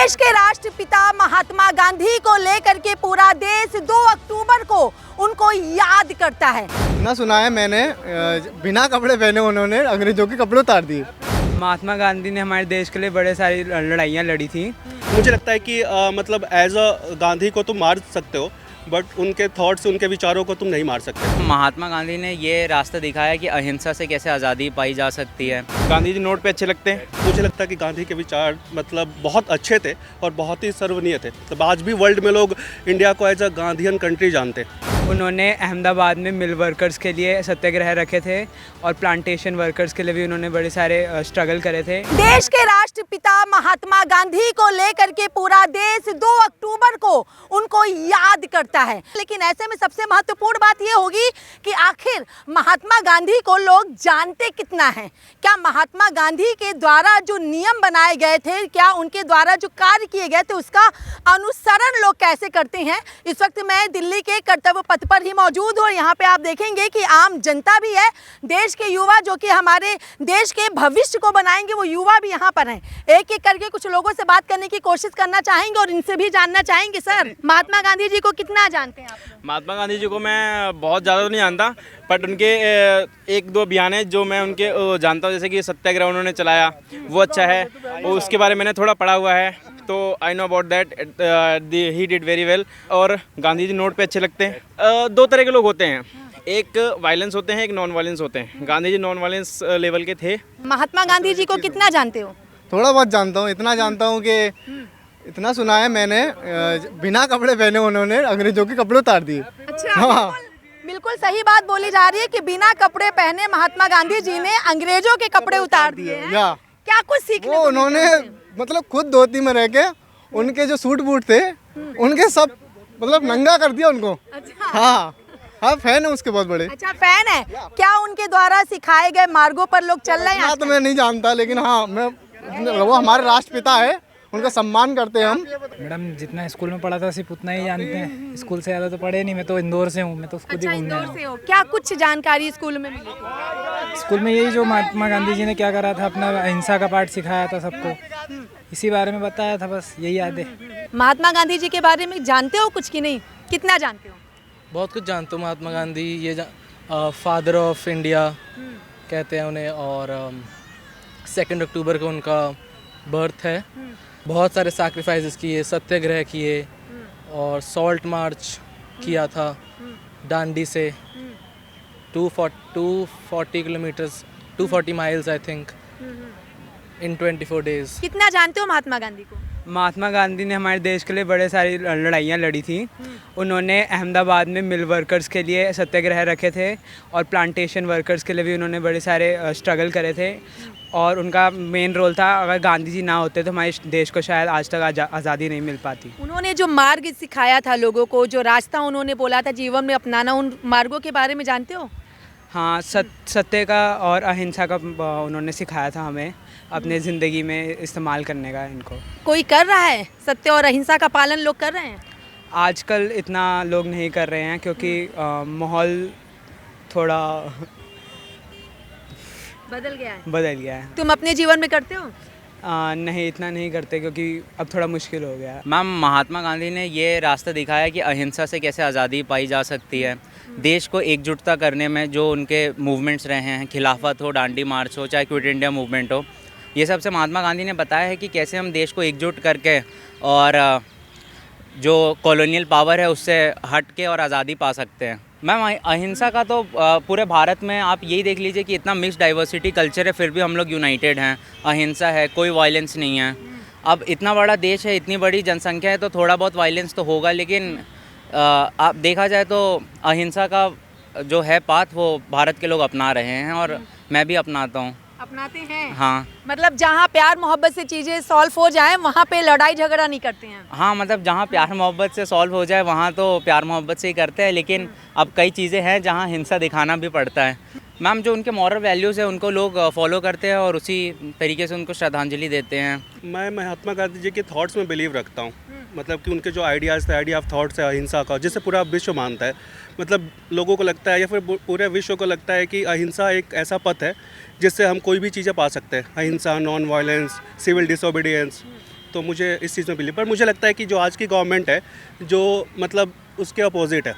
देश के राष्ट्रपिता महात्मा गांधी को लेकर के पूरा देश 2 अक्टूबर को उनको याद करता है। ना सुना है मैंने, बिना कपड़े पहने उन्होंने अंग्रेजों के कपड़े उतार दिए। महात्मा गांधी ने हमारे देश के लिए बड़े सारी लड़ाइयाँ लड़ी थी। मुझे लगता है कि मतलब एज अ गांधी को तुम मार सकते हो, बट उनके थॉट्स, उनके विचारों को तुम नहीं मार सकते। महात्मा गांधी ने ये रास्ता दिखाया कि अहिंसा से कैसे आज़ादी पाई जा सकती है। गांधी जी नोट पे अच्छे लगते हैं। मुझे लगता है कि गांधी के विचार मतलब बहुत अच्छे थे और बहुत ही सर्वनीय थे। तो आज भी वर्ल्ड में लोग इंडिया को एज अ गांधीयन कंट्री जानते हैं। उन्होंने अहमदाबाद में मिल वर्कर्स के लिए सत्याग्रह रखे थे और प्लांटेशन वर्कर्स के लिए भी उन्होंने बड़े सारे स्ट्रगल करे थे। देश के राष्ट्रपिता महात्मा गांधी को लेकर के पूरा देश 2 अक्टूबर को उनको याद करता है। लेकिन ऐसे में सबसे महत्वपूर्ण बात यह होगी कि आखिर महात्मा गांधी को लोग जानते कितना है। क्या महात्मा गांधी के द्वारा जो नियम बनाए गए थे, क्या उनके द्वारा जो कार्य किए गए थे, उसका अनुसरण लोग कैसे करते हैं। इस वक्त मैं दिल्ली के कर्तव्य पथ पर ही मौजूद हूँ। यहाँ पे आप देखेंगे कि आम जनता भी है, देश के युवा जो कि हमारे देश के भविष्य को बनाएंगे, वो युवा भी यहाँ पर हैं। एक एक करके कुछ लोगों से बात करने की कोशिश करना चाहेंगे और इनसे भी जानना चाहेंगे। सर, महात्मा गांधी जी को कितना जानते हैं आप लोग? महात्मा गांधी जी को मैं बहुत ज़्यादा तो नहीं जानता, बट उनके 1-2 अभियान है जो मैं उनके जानता हूँ। जैसे कि सत्याग्रह उन्होंने चलाया, वो अच्छा है, और उसके बारे में मैंने थोड़ा पढ़ा हुआ है, तो I know about that he did very well. और गांधी जी नोट पे अच्छे लगते हैं। 2 तरह के लोग होते हैं, एक वायलेंस होते हैं, एक नॉन वायलेंस होते हैं। Gandhi ji non violence level के थे। महात्मा गांधी जी को कितना जानते हो? थोड़ा बहुत जानता हूँ। इतना जानता हूँ कि इतना सुना है मैंने, बिना कपड़े पहने उन्होंने अंग्रेजों के कपड़े उतार दिए। अच्छा, हाँ, बिल्कुल सही बात बोली जा रही है कि बिना कपड़े पहने महात्मा गांधी जी ने अंग्रेजों के कपड़े उतार दिए हैं। या क्या कुछ सीखने वो को उन्होंने मिलता है? मतलब खुद धोती में रह के उनके जो सूट बूट थे उनके सब मतलब नंगा कर दिया उनको। अच्छा, हाँ, फैन है उसके बहुत बड़े। अच्छा, फैन है। क्या उनके द्वारा सिखाए गए मार्गों पर लोग चल रहे हैं? हाँ, तो मैं नहीं जानता, लेकिन हाँ, वो हमारे राष्ट्रपिता है, उनका सम्मान करते हैं हम। मैडम, जितना स्कूल में पढ़ा था सिर्फ उतना ही जानते हैं। स्कूल से ज़्यादा तो पढ़े नहीं। मैं तो इंदौर से हूँ, मैं तो खुद ही अच्छा, घूमने आया इंदौर से हो। क्या कुछ जानकारी स्कूल में मिली थी? हूँ। स्कूल में यही जो महात्मा गांधी जी ने क्या करा था, अपना अहिंसा का पाठ सिखाया था सबको, इसी बारे में बताया था, बस यही याद है। महात्मा गांधी जी के बारे में जानते हो कुछ कि नहीं? कितना जानते हो? बहुत कुछ जानता हूँ। महात्मा गांधी ये फादर ऑफ इंडिया कहते हैं उन्हें, और 2 अक्टूबर को उनका बर्थ है। बहुत सारे सैक्रिफाइसेस किए, सत्याग्रह किए, और सॉल्ट मार्च किया था डांडी से 240 kilometres, 240 miles I think, in 24 days. कितना जानते हो महात्मा गांधी को? महात्मा गांधी ने हमारे देश के लिए बड़े सारी लड़ाइयाँ लड़ी थी। उन्होंने अहमदाबाद में मिल वर्कर्स के लिए सत्याग्रह रखे थे और प्लांटेशन वर्कर्स के लिए भी उन्होंने बड़े सारे स्ट्रगल करे थे, और उनका मेन रोल था। अगर गांधी जी ना होते तो हमारे देश को शायद आज तक आज़ादी नहीं मिल पाती। उन्होंने जो मार्ग सिखाया था लोगों को, जो रास्ता उन्होंने बोला था जीवन में अपनाना, उन मार्गों के बारे में जानते हो? हाँ, सत्य का और अहिंसा का उन्होंने सिखाया था हमें अपने ज़िंदगी में इस्तेमाल करने का। इनको कोई कर रहा है? सत्य और अहिंसा का पालन लोग कर रहे हैं? आजकल इतना लोग नहीं कर रहे हैं, क्योंकि माहौल थोड़ा बदल गया है। तुम अपने जीवन में करते हो? नहीं, इतना नहीं करते, क्योंकि अब थोड़ा मुश्किल हो गया है। मैम, महात्मा गांधी ने ये रास्ता दिखाया कि अहिंसा से कैसे आज़ादी पाई जा सकती है। देश को एकजुटता करने में जो उनके मूवमेंट्स रहे हैं, खिलाफत हो, डांडी मार्च हो, चाहे क्विट इंडिया मूवमेंट हो, ये सबसे महात्मा गांधी ने बताया है कि कैसे हम देश को एकजुट करके और जो कॉलोनियल पावर है उससे हट के और आज़ादी पा सकते हैं। मैम, अहिंसा का तो पूरे भारत में आप यही देख लीजिए कि इतना मिक्स डाइवर्सिटी कल्चर है, फिर भी हम लोग यूनाइटेड हैं। अहिंसा है, कोई वायलेंस नहीं है। अब इतना बड़ा देश है, इतनी बड़ी जनसंख्या है, तो थोड़ा बहुत वायलेंस तो होगा, लेकिन आप देखा जाए तो अहिंसा का जो है पाथ, वो भारत के लोग अपना रहे हैं, और मैं भी अपनाता हूँ। अपनाते हैं? हाँ, मतलब जहाँ प्यार मोहब्बत से चीज़ें सॉल्व हो जाए वहाँ पे लड़ाई झगड़ा नहीं करते हैं? हाँ, मतलब जहाँ प्यार मोहब्बत से सॉल्व हो जाए वहाँ तो प्यार मोहब्बत से ही करते हैं, लेकिन अब कई चीज़ें हैं जहाँ हिंसा दिखाना भी पड़ता है। मैम, जो उनके मॉरल वैल्यूज़ है उनको लोग फॉलो करते हैं और उसी तरीके से उनको श्रद्धांजलि देते हैं। मैं महात्मा गांधी जी के थॉट्स में बिलीव रखता हूँ। मतलब कि उनके जो आइडियाज़ थे, आइडिया ऑफ थॉट्स है अहिंसा का, जिसे पूरा विश्व मानता है। मतलब लोगों को लगता है, या फिर पूरे विश्व को लगता है कि अहिंसा एक ऐसा पथ है जिससे हम कोई भी चीज़ें पा सकते हैं। अहिंसा, नॉन वायलेंस, सिविल डिसोबीडियंस, तो मुझे इस चीज़ में बिलीव, पर मुझे लगता है कि जो आज की गवर्नमेंट है जो मतलब उसके अपोजिट है।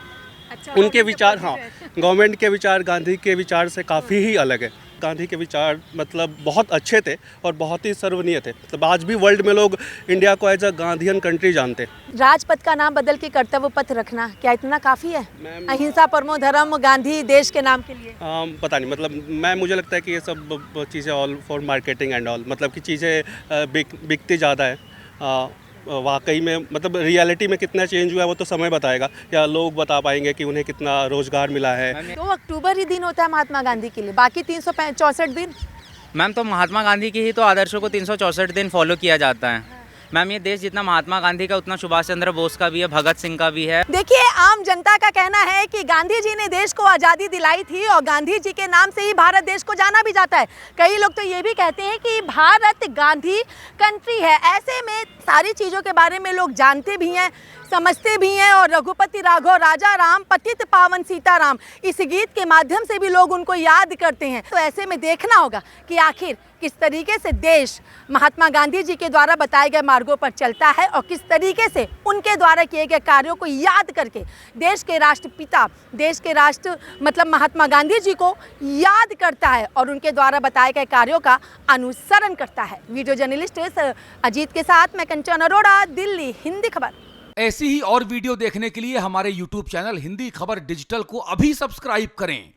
उनके विचार, हाँ, गवर्नमेंट के विचार गांधी के विचार से काफ़ी ही अलग है। गांधी के विचार मतलब बहुत अच्छे थे और बहुत ही सर्वनीय थे। मतलब आज भी वर्ल्ड में लोग इंडिया को एज अ गांधीयन कंट्री जानते हैं। राजपथ का नाम बदल के कर्तव्य पथ रखना क्या इतना काफ़ी है? अहिंसा परमो धर्म गांधी देश के नाम के लिए। पता नहीं, मतलब मुझे लगता है कि ये सब चीज़ें all for marketing and all, मतलब कि चीज़ें बिकती ज़्यादा है। वाकई में मतलब रियलिटी में कितना चेंज हुआ है वो तो समय बताएगा, या लोग बता पाएंगे कि उन्हें कितना रोजगार मिला है। 2 अक्टूबर ही दिन होता है महात्मा गांधी के लिए, बाकी 364 दिन। मैम तो महात्मा गांधी की ही तो आदर्शों को 364 दिन फॉलो किया जाता है। मैम ये देश जितना महात्मा गांधी का उतना सुभाष चंद्र बोस का भी है, भगत सिंह का भी है। देखिए, आम जनता का कहना है कि गांधी जी ने देश को आज़ादी दिलाई थी और गांधी जी के नाम से ही भारत देश को जाना भी जाता है। कई लोग तो ये भी कहते हैं कि भारत गांधी कंट्री है। ऐसे में सारी चीज़ों के बारे में लोग जानते भी हैं, समझते भी हैं और रघुपति राघव राजा राम पतित पावन सीताराम इस गीत के माध्यम से भी लोग उनको याद करते हैं। तो ऐसे में देखना होगा कि आखिर किस तरीके से देश महात्मा गांधी जी के द्वारा बताए गए मार्गों पर चलता है और किस तरीके से उनके द्वारा किए गए कार्यों को याद करके देश के राष्ट्रपिता, देश के राष्ट्र मतलब महात्मा गांधी जी को याद करता है और उनके द्वारा बताए गए कार्यों का अनुसरण करता है। वीडियो जर्नलिस्ट अजीत के साथ मैं कंचन अरोड़ा, दिल्ली, हिंदी खबर। ऐसी ही और वीडियो देखने के लिए हमारे YouTube चैनल हिंदी खबर डिजिटल को अभी सब्सक्राइब करें